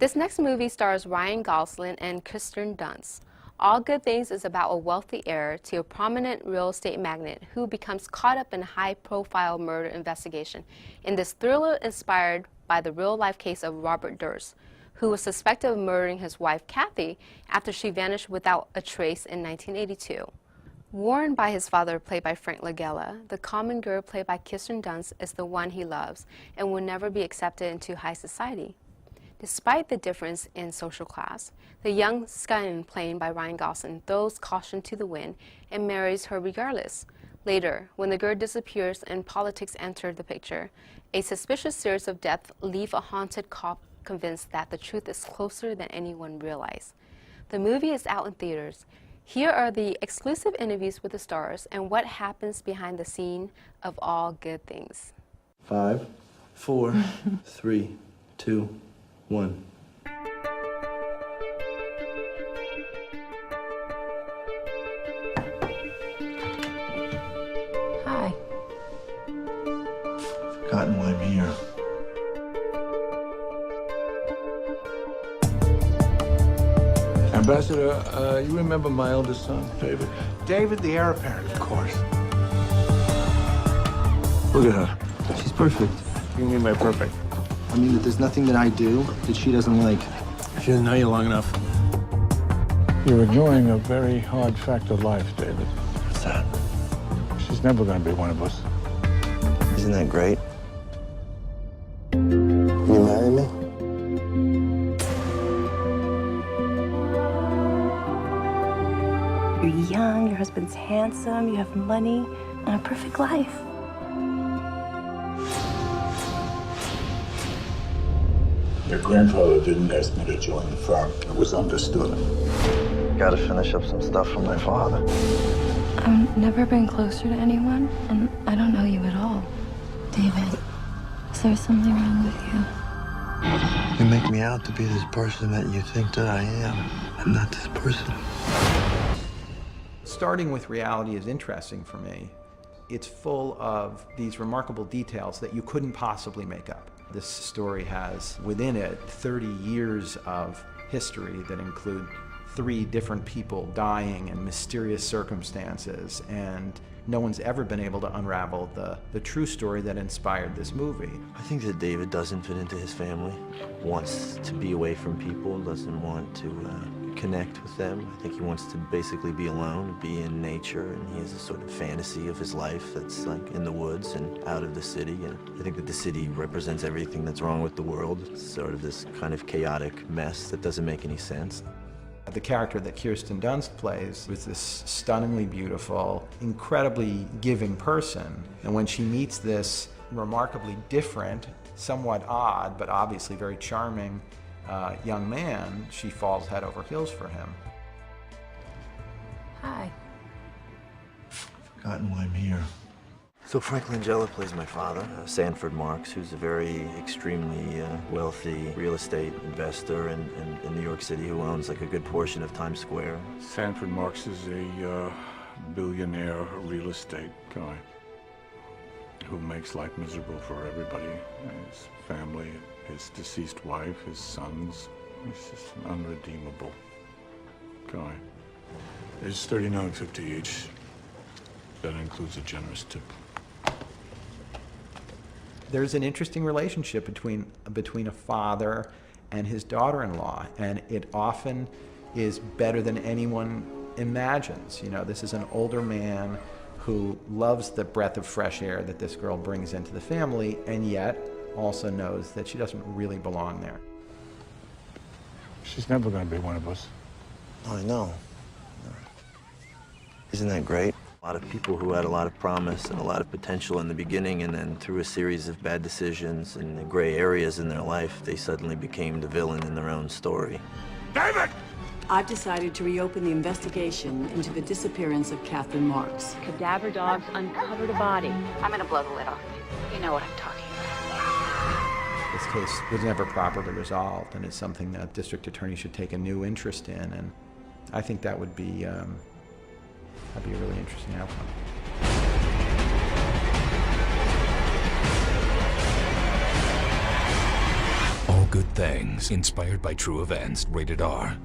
This next movie stars Ryan Gosling and Kirsten Dunst. All Good Things is about a wealthy heir to a prominent real estate magnate who becomes caught up in a high-profile murder investigation in this thriller inspired by the real-life case of Robert Durst, who was suspected of murdering his wife Kathy after she vanished without a trace in 1982. Warned by his father, played by Frank Langella, the common girl, played by Kirsten Dunst, is the one he loves and will never be accepted into high society. Despite the difference in social class, the young scion, played by Ryan Gosling, throws caution to the wind and marries her regardless. Later, when the girl disappears and politics enter the picture, a suspicious series of deaths leave a haunted cop convinced that the truth is closer than anyone realized. The movie is out in theaters. Here are the exclusive interviews with the stars and what happens behind the scene of All Good Things. 5, 4, 3, 2, 1. Hi. Forgotten why I'm here. Ambassador, you remember my eldest son, David? David, the heir apparent, of course. Look at her. She's perfect. What do you mean by perfect? I mean that there's nothing that I do that she doesn't like. She doesn't know you long enough. You're ignoring a very hard fact of life, David. What's that? She's never going to be one of us. Isn't that great? Will you marry me? You're young, your husband's handsome, you have money, and a perfect life. Your grandfather didn't ask me to join the firm. It was understood. Gotta finish up some stuff for my father. I've never been closer to anyone, and I don't know you at all. David, is there something wrong with you? You make me out to be this person that you think that I am. I'm not this person. Starting with reality is interesting for me. It's full of these remarkable details that you couldn't possibly make up. This story has within it 30 years of history that include 3 different people dying in mysterious circumstances, and no one's ever been able to unravel the true story that inspired this movie. I think that David doesn't fit into his family, wants to be away from people, doesn't want to connect with them. I think he wants to basically be alone, be in nature, and he has a sort of fantasy of his life that's like in the woods and out of the city. And I think that the city represents everything that's wrong with the world. It's sort of this kind of chaotic mess that doesn't make any sense. The character that Kirsten Dunst plays was this stunningly beautiful, incredibly giving person. And when she meets this remarkably different, somewhat odd, but obviously very charming young man, she falls head over heels for him. Hi. Forgotten why I'm here. So Frank Langella plays my father, Sanford Marks, who's a very extremely wealthy real estate investor in New York City who owns like a good portion of Times Square. Sanford Marks is a billionaire real estate guy who makes life miserable for everybody. His family, his deceased wife, his sons. He's just an unredeemable guy. It's $39.50 each. That includes a generous tip. There's an interesting relationship between a father and his daughter-in-law, and it often is better than anyone imagines. You know, this is an older man who loves the breath of fresh air that this girl brings into the family, and yet also knows that she doesn't really belong there. She's never going to be one of us. Oh, I know. Isn't that great? A lot of people who had a lot of promise and a lot of potential in the beginning, and then through a series of bad decisions and the gray areas in their life, they suddenly became the villain in their own story. David! I've decided to reopen the investigation into the disappearance of Catherine Marks. Cadaver dogs uncovered a body. I'm gonna blow the lid off. You know what I'm talking about. This case was never properly resolved, and it's something that district attorney should take a new interest in, and I think that would be that'd be a really interesting outcome. All Good Things, inspired by true events. Rated R.